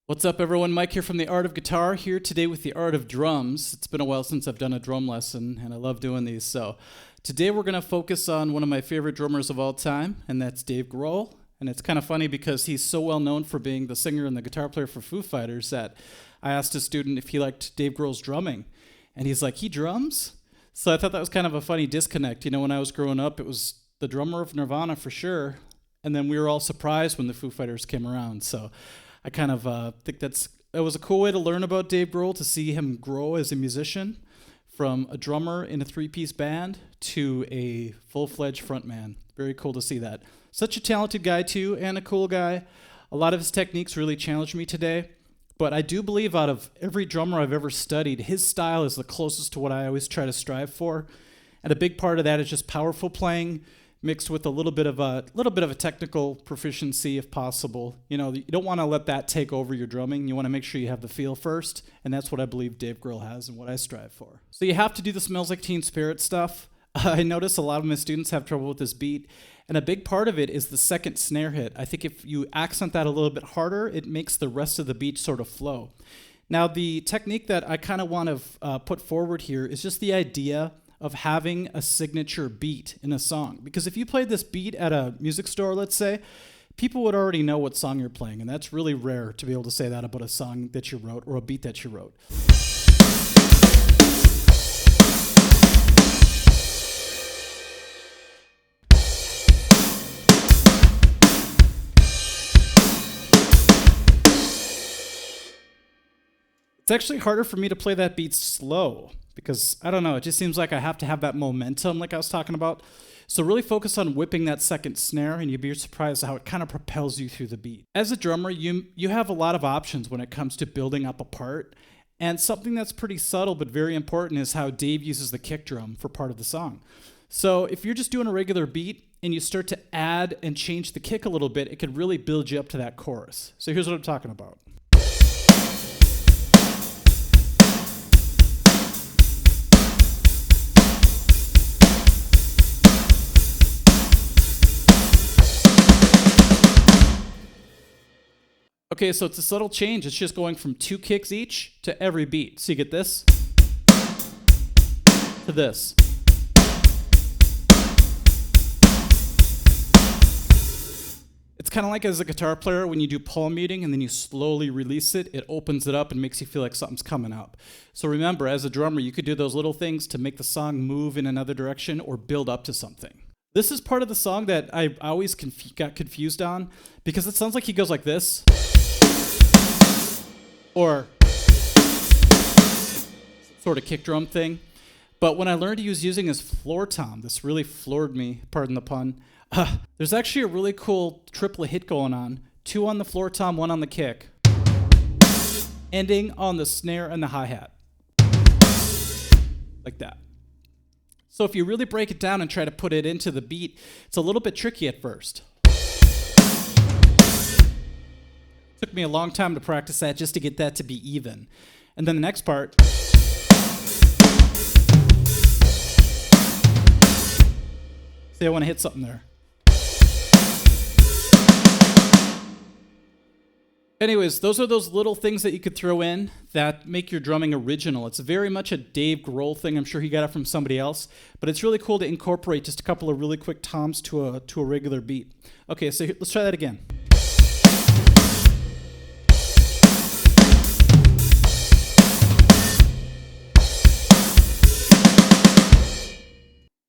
What's up, everyone? Mike here from The Art of Guitar, here today with The Art of Drums. It's been a while since I've done a drum lesson, and I love doing these. So today we're going to focus on one of my favorite drummers of all time, and that's Dave Grohl. And it's kind of funny because he's so well known for being the singer and the guitar player for Foo Fighters that I asked a student if he liked Dave Grohl's drumming. And he's like, he drums? So I thought that was kind of a funny disconnect. You know, when I was growing up, it was the drummer of Nirvana for sure. And then we were all surprised when the Foo Fighters came around. So I kind of think that was a cool way to learn about Dave Grohl, to see him grow as a musician from a drummer in a three-piece band to a full-fledged frontman. Very cool to see that. Such a talented guy, too, and a cool guy. A lot of his techniques really challenged me today. But I do believe out of every drummer I've ever studied, his style is the closest to what I always try to strive for. And a big part of that is just powerful playing, mixed with a little bit of a technical proficiency if possible. You know, you don't want to let that take over your drumming. You want to make sure you have the feel first, and that's what I believe Dave Grohl has and what I strive for. So you have to do the Smells Like Teen Spirit stuff. I notice a lot of my students have trouble with this beat, and a big part of it is the second snare hit. I think if you accent that a little bit harder, it makes the rest of the beat sort of flow. Now, the technique that I kind of want to put forward here is just the idea of having a signature beat in a song. Because if you played this beat at a music store, let's say, people would already know what song you're playing, and that's really rare to be able to say that about a song that you wrote or a beat that you wrote. It's actually harder for me to play that beat slow because, I don't know, it just seems like I have to have that momentum like I was talking about. So really focus on whipping that second snare, and you'd be surprised how it kind of propels you through the beat. As a drummer, you have a lot of options when it comes to building up a part, and something that's pretty subtle but very important is how Dave uses the kick drum for part of the song. So if you're just doing a regular beat and you start to add and change the kick a little bit, it could really build you up to that chorus. So here's what I'm talking about. Okay, so it's a subtle change. It's just going from 2 kicks each to every beat. So you get this to this. It's kind of like as a guitar player when you do palm muting and then you slowly release it, it opens it up and makes you feel like something's coming up. So remember, as a drummer, you could do those little things to make the song move in another direction or build up to something. This is part of the song that I always got confused on because it sounds like he goes like this. Or sort of kick drum thing. But when I learned he was using his floor tom, this really floored me, pardon the pun. There's actually a really cool triplet hit going on. 2 on the floor tom, 1 on the kick. Ending on the snare and the hi-hat. Like that. So if you really break it down and try to put it into the beat, it's a little bit tricky at first. Took me a long time to practice that just to get that to be even. And then the next part. See, I want to hit something there. Anyways, those are those little things that you could throw in that make your drumming original. It's very much a Dave Grohl thing. I'm sure he got it from somebody else, but it's really cool to incorporate just a couple of really quick toms to a regular beat. Okay, so let's try that again.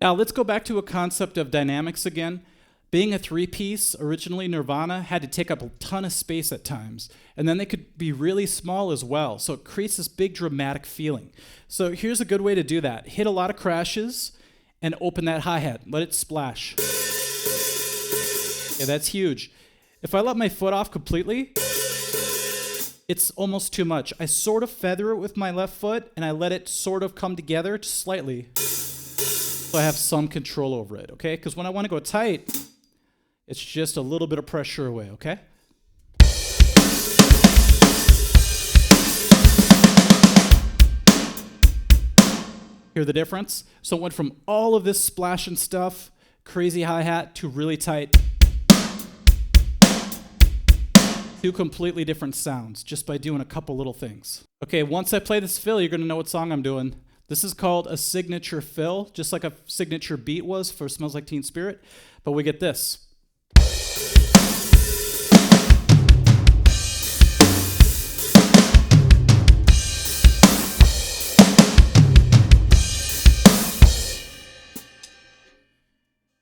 Now let's go back to a concept of dynamics again. Being a 3-piece, originally Nirvana had to take up a ton of space at times, and then they could be really small as well, so it creates this big dramatic feeling. So here's a good way to do that. Hit a lot of crashes and open that hi-hat. Let it splash. Yeah, that's huge. If I let my foot off completely, it's almost too much. I sort of feather it with my left foot, and I let it sort of come together just slightly, so I have some control over it, okay? Because when I want to go tight, it's just a little bit of pressure away, okay? Hear the difference? So it went from all of this splash and stuff, crazy hi-hat, to really tight. Two completely different sounds just by doing a couple little things. Okay, once I play this fill, you're gonna know what song I'm doing. This is called a signature fill, just like a signature beat was for Smells Like Teen Spirit, but we get this.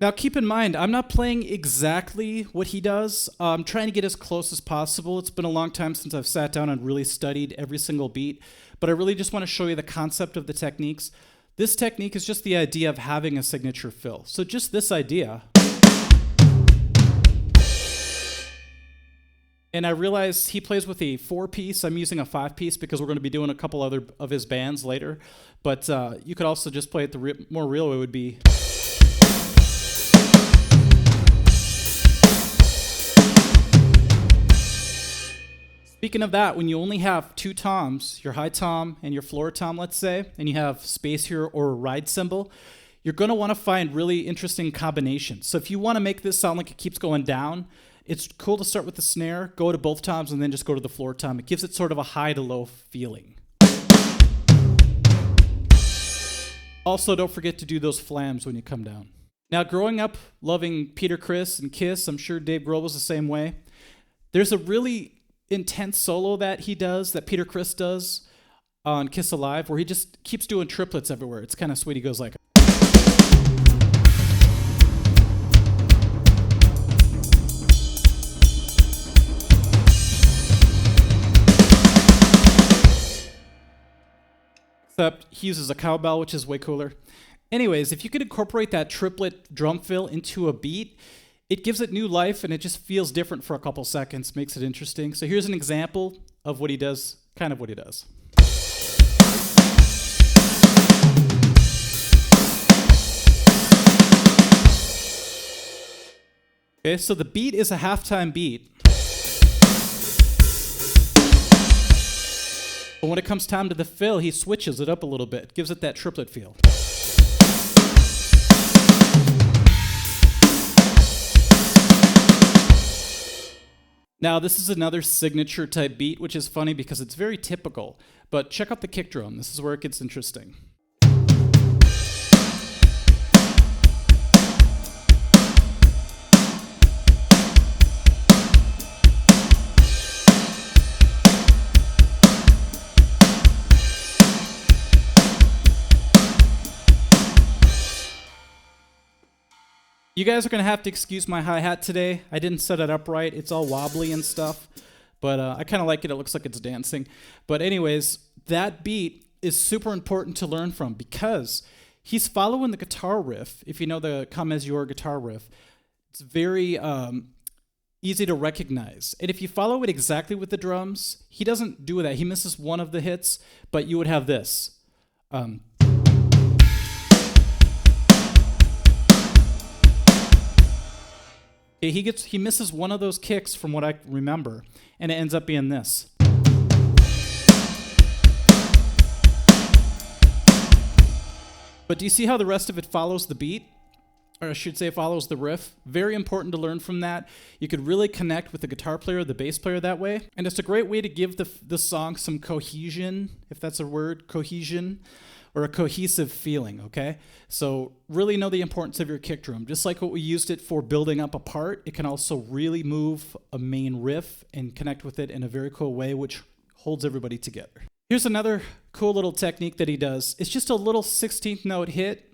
Now keep in mind, I'm not playing exactly what he does. I'm trying to get as close as possible. It's been a long time since I've sat down and really studied every single beat, but I really just want to show you the concept of the techniques. This technique is just the idea of having a signature fill. So just this idea. And I realize he plays with a 4-piece. I'm using a 5-piece because we're going to be doing a couple other of his bands later. But you could also just play it the more real way would be. Speaking of that, when you only have two toms, your high tom and your floor tom, let's say, and you have space here or a ride cymbal, you're going to want to find really interesting combinations. So if you want to make this sound like it keeps going down, it's cool to start with the snare, go to both toms, and then just go to the floor tom. It gives it sort of a high to low feeling. Also, don't forget to do those flams when you come down. Now, growing up loving Peter Criss and Kiss, I'm sure Dave Grohl was the same way. There's a really intense solo that he does, that Peter Criss does on Kiss Alive, where he just keeps doing triplets everywhere. It's kind of sweet. He goes like... Except he uses a cowbell, which is way cooler. Anyways, if you could incorporate that triplet drum fill into a beat, it gives it new life, and it just feels different for a couple seconds, makes it interesting. So here's an example of what he does, kind of what he does. Okay, so the beat is a halftime beat. But when it comes time to the fill, he switches it up a little bit, gives it that triplet feel. Now, this is another signature type beat, which is funny because it's very typical. But check out the kick drum. This is where it gets interesting. You guys are going to have to excuse my hi-hat today. I didn't set it up right. It's all wobbly and stuff, but I kind of like it. It looks like it's dancing. But anyways, that beat is super important to learn from because he's following the guitar riff. If you know the Come As You Are guitar riff, it's very easy to recognize. And if you follow it exactly with the drums, he doesn't do that. He misses one of the hits, but you would have this. He misses one of those kicks from what I remember, and it ends up being this. But do you see how the rest of it follows the beat? Or I should say follows the riff. Very important to learn from that. You could really connect with the guitar player, the bass player that way. And it's a great way to give the song some cohesion, if that's a word, cohesion, or a cohesive feeling, okay? So really know the importance of your kick drum. Just like what we used it for building up a part, it can also really move a main riff and connect with it in a very cool way, which holds everybody together. Here's another cool little technique that he does. It's just a little 16th note hit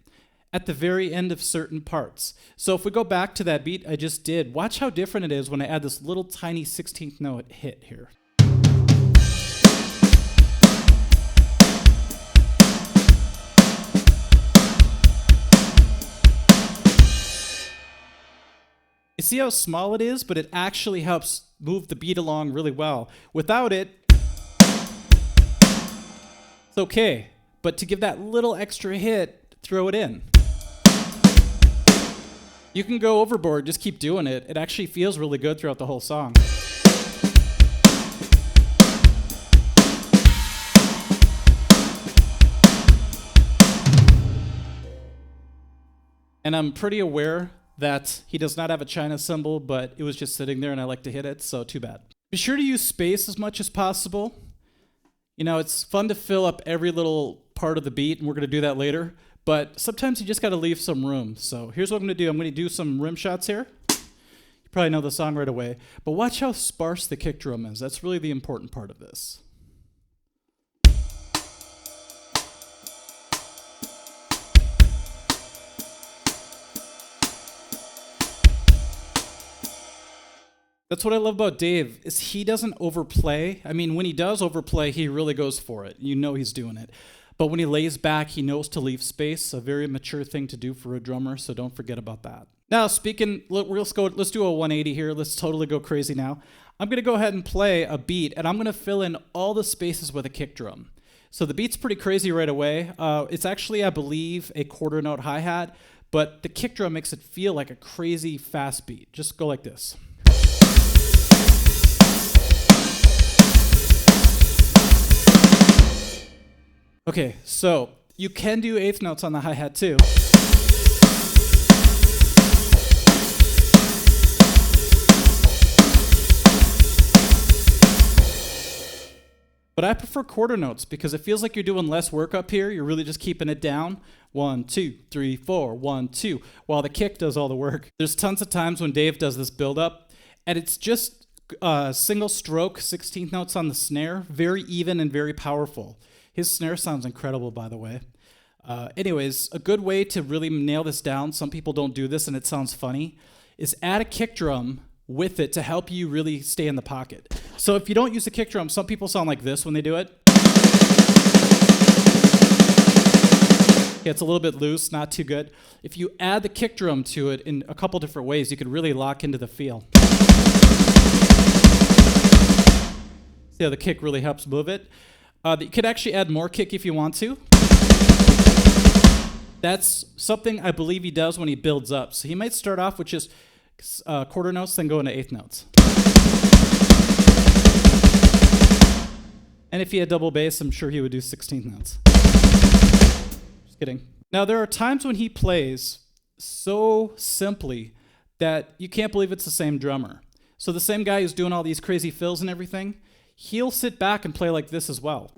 at the very end of certain parts. So if we go back to that beat I just did, watch how different it is when I add this little tiny 16th note hit here. You see how small it is, but it actually helps move the beat along really well. Without it, it's okay. But to give that little extra hit, throw it in. You can go overboard, just keep doing it. It actually feels really good throughout the whole song. And I'm pretty aware that he does not have a China cymbal, but it was just sitting there and I like to hit it, so too bad. Be sure to use space as much as possible. You know, it's fun to fill up every little part of the beat, and we're going to do that later. But sometimes you just got to leave some room. So here's what I'm going to do. I'm going to do some rim shots here. You probably know the song right away. But watch how sparse the kick drum is. That's really the important part of this. That's what I love about Dave, is he doesn't overplay. I mean, when he does overplay, he really goes for it. You know he's doing it. But when he lays back, he knows to leave space, a very mature thing to do for a drummer, so don't forget about that. Now, let's do a 180 here. Let's totally go crazy now. I'm going to go ahead and play a beat, and I'm going to fill in all the spaces with a kick drum. So the beat's pretty crazy right away. It's actually, I believe, a quarter note hi-hat, but the kick drum makes it feel like a crazy fast beat. Just go like this. Okay, so you can do eighth notes on the hi-hat too. But I prefer quarter notes because it feels like you're doing less work up here. You're really just keeping it down. 1, 2, 3, 4, 1, 2, while the kick does all the work. There's tons of times when Dave does this build-up, and it's just single stroke 16th notes on the snare, very even and very powerful. His snare sounds incredible, by the way. Anyways, a good way to really nail this down, some people don't do this and it sounds funny, is add a kick drum with it to help you really stay in the pocket. So if you don't use a kick drum, some people sound like this when they do it. It's a little bit loose, not too good. If you add the kick drum to it in a couple different ways, you could really lock into the feel. See how the kick really helps move it? You could actually add more kick if you want to. That's something I believe he does when he builds up. So he might start off with just quarter notes, then go into eighth notes. And if he had double bass, I'm sure he would do 16th notes. Just kidding. Now, there are times when he plays so simply that you can't believe it's the same drummer. So the same guy who's doing all these crazy fills and everything, he'll sit back and play like this as well.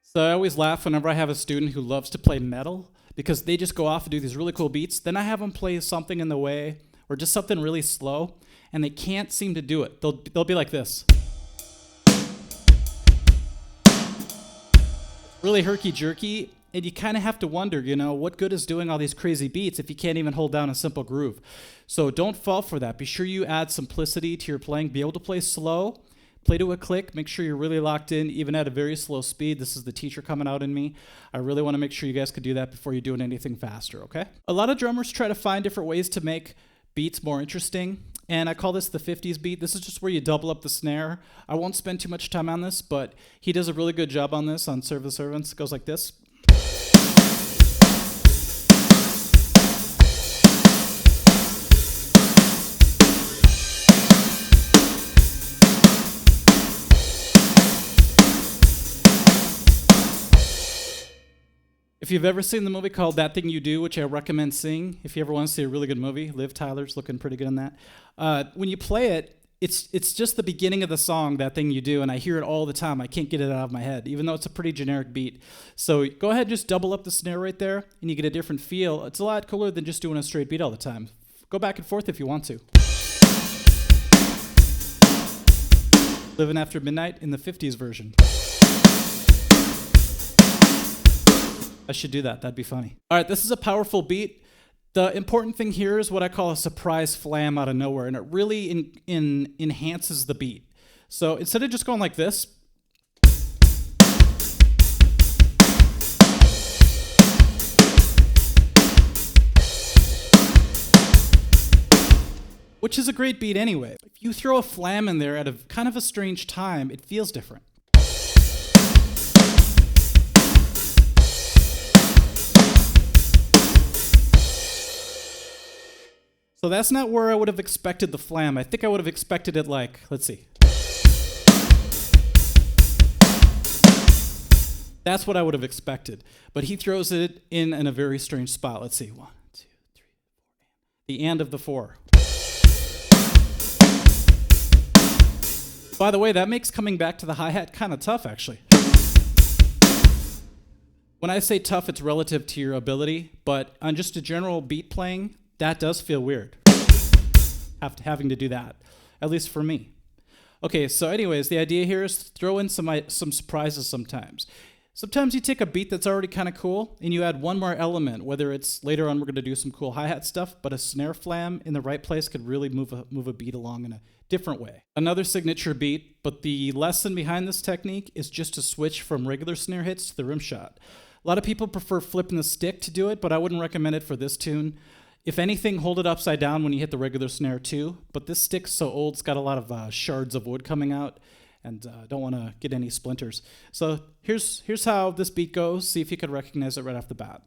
So I always laugh whenever I have a student who loves to play metal because they just go off and do these really cool beats. Then I have them play something in the way or just something really slow, and they can't seem to do it. They'll be like this. Really herky-jerky, and you kind of have to wonder, you know, what good is doing all these crazy beats if you can't even hold down a simple groove? So don't fall for that. Be sure you add simplicity to your playing. Be able to play slow. Play to a click. Make sure you're really locked in, even at a very slow speed. This is the teacher coming out in me. I really want to make sure you guys could do that before you're doing anything faster, okay? A lot of drummers try to find different ways to make beats more interesting, and I call this the 50s beat. This is just where you double up the snare. I won't spend too much time on this, but he does a really good job on this on Serve the Servants. It goes like this. If you've ever seen the movie called That Thing You Do, which I recommend seeing, if you ever want to see a really good movie, Liv Tyler's looking pretty good in that. When you play it, it's just the beginning of the song, That Thing You Do, and I hear it all the time. I can't get it out of my head, even though it's a pretty generic beat. So go ahead, just double up the snare right there, and you get a different feel. It's a lot cooler than just doing a straight beat all the time. Go back and forth if you want to. Living After Midnight in the 50s version. I should do that. That'd be funny. All right, this is a powerful beat. The important thing here is what I call a surprise flam out of nowhere, and it really enhances the beat. So instead of just going like this, which is a great beat anyway, if you throw a flam in there at a kind of a strange time, it feels different. So So that's not where I would have expected the flam. I think I would have expected it like, let's see. That's what I would have expected. But he throws it in a very strange spot. Let's see. 1, 2, 3, 4. The and of the 4. By the way, that makes coming back to the hi-hat kind of tough, actually. When I say tough, it's relative to your ability, but on just a general beat playing, that does feel weird. Having to do that, at least for me. Okay, so anyways, the idea here is to throw in some surprises sometimes. Sometimes you take a beat that's already kind of cool and you add one more element, whether it's later on we're going to do some cool hi-hat stuff, but a snare flam in the right place could really move a beat along in a different way. Another signature beat, but the lesson behind this technique is just to switch from regular snare hits to the rim shot. A lot of people prefer flipping the stick to do it, but I wouldn't recommend it for this tune. If anything, hold it upside down when you hit the regular snare too, but this stick's so old, it's got a lot of shards of wood coming out, and don't want to get any splinters. So here's how this beat goes. See if you can recognize it right off the bat.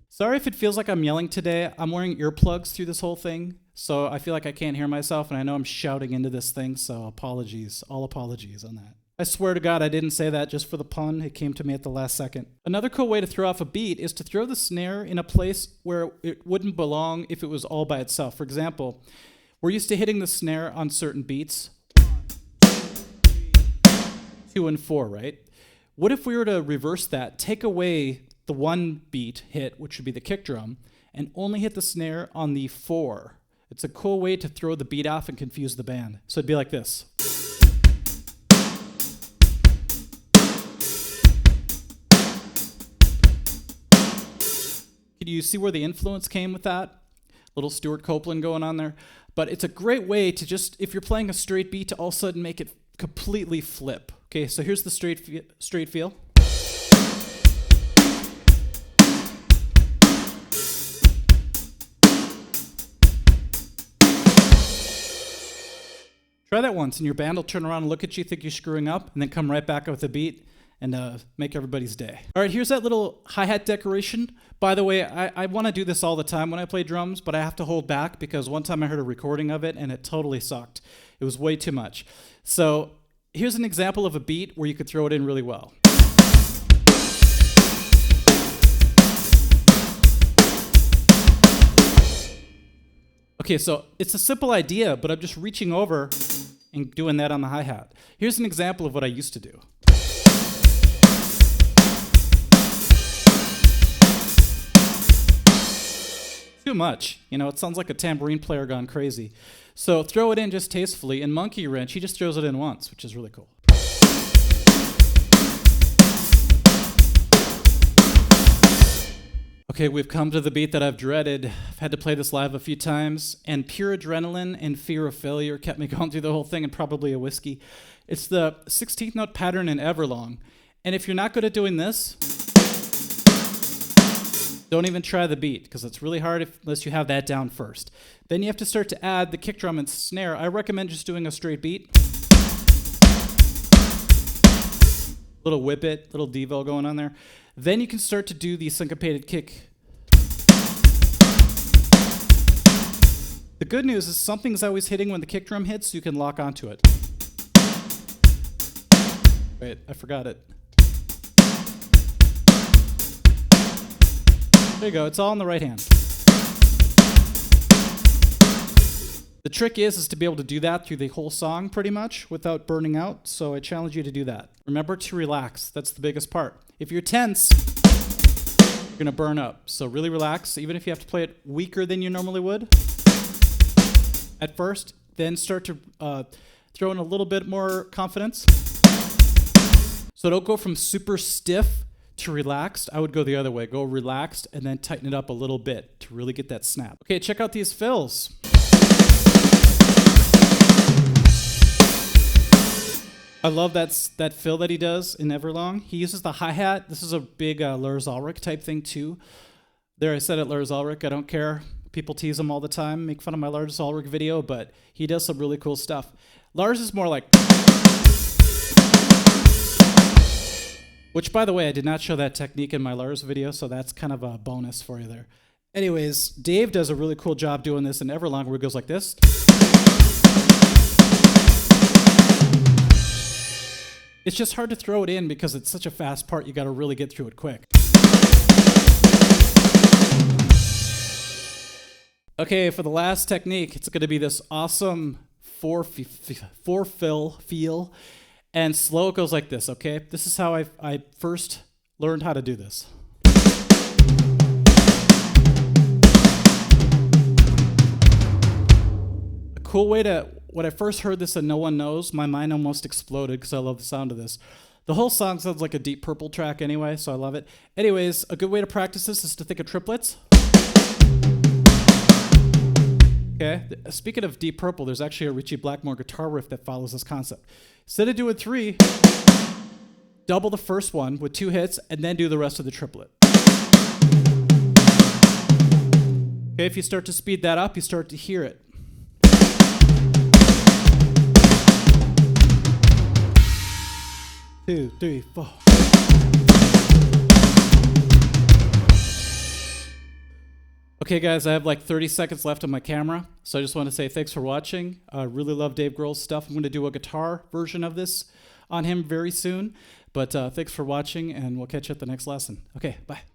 Sorry if it feels like I'm yelling today. I'm wearing earplugs through this whole thing, so I feel like I can't hear myself, and I know I'm shouting into this thing, so apologies. All apologies on that. I swear to God I didn't say that just for the pun. It came to me at the last second. Another cool way to throw off a beat is to throw the snare in a place where it wouldn't belong if it was all by itself. For example, we're used to hitting the snare on certain beats. 2 and 4, right? What if we were to reverse that, take away the 1 beat hit, which would be the kick drum, and only hit the snare on the 4. It's a cool way to throw the beat off and confuse the band. So it'd be like this. Can you see where the influence came with that? Little Stuart Copeland going on there. But it's a great way to just, if you're playing a straight beat, to all of a sudden make it completely flip. Okay, so here's the straight feel. Try that once, and your band will turn around and look at you, think you're screwing up, and then come right back with a beat and make everybody's day. All right, here's that little hi-hat decoration. By the way, I want to do this all the time when I play drums, but I have to hold back because one time I heard a recording of it, and it totally sucked. It was way too much. So here's an example of a beat where you could throw it in really well. Okay, so it's a simple idea, but I'm just reaching over and doing that on the hi-hat. Here's an example of what I used to do. Too much. You know, it sounds like a tambourine player gone crazy. So throw it in just tastefully. In Monkey Wrench, he just throws it in once, which is really cool. Okay, we've come to the beat that I've dreaded. I've had to play this live a few times, and pure adrenaline and fear of failure kept me going through the whole thing, and probably a whiskey. It's the 16th note pattern in Everlong. And if you're not good at doing this, don't even try the beat, because it's really hard unless you have that down first. Then you have to start to add the kick drum and snare. I recommend just doing a straight beat. Little whip it, little devo going on there. Then you can start to do the syncopated kick. The good news is something's always hitting when the kick drum hits, so you can lock onto it. Wait, I forgot it. There you go, it's all in the right hand. The trick is to be able to do that through the whole song pretty much without burning out, so I challenge you to do that. Remember to relax, that's the biggest part. If you're tense, you're gonna burn up, so really relax, even if you have to play it weaker than you normally would at first, then start to throw in a little bit more confidence. So don't go from super stiff to relaxed. I would go the other way, go relaxed and then tighten it up a little bit to really get that snap. Okay, check out these fills. I love that fill that he does in Everlong. He uses the hi-hat. This is a big Lars Ulrich type thing too. There, I said it, Lars Ulrich. I don't care. People tease him all the time, make fun of my Lars Ulrich video, but he does some really cool stuff. Lars is more like... Which, by the way, I did not show that technique in my Lars video, so that's kind of a bonus for you there. Anyways, Dave does a really cool job doing this in Everlong, where it goes like this. It's just hard to throw it in because it's such a fast part, you gotta really get through it quick. Okay, for the last technique, it's gonna be this awesome four fill feel, and slow it goes like this, okay? This is how I first learned how to do this. A cool way to, when I first heard this and no one knows, my mind almost exploded because I love the sound of this. The whole song sounds like a Deep Purple track anyway, so I love it. Anyways, a good way to practice this is to think of triplets. Okay, speaking of Deep Purple, there's actually a Ritchie Blackmore guitar riff that follows this concept. Instead of doing 3, double the first one with 2 hits, and then do the rest of the triplet. Okay, if you start to speed that up, you start to hear it. Two, three, four. Okay, guys, I have like 30 seconds left on my camera, so I just want to say thanks for watching. I really love Dave Grohl's stuff. I'm going to do a guitar version of this on him very soon, but thanks for watching, and we'll catch you at the next lesson. Okay, bye.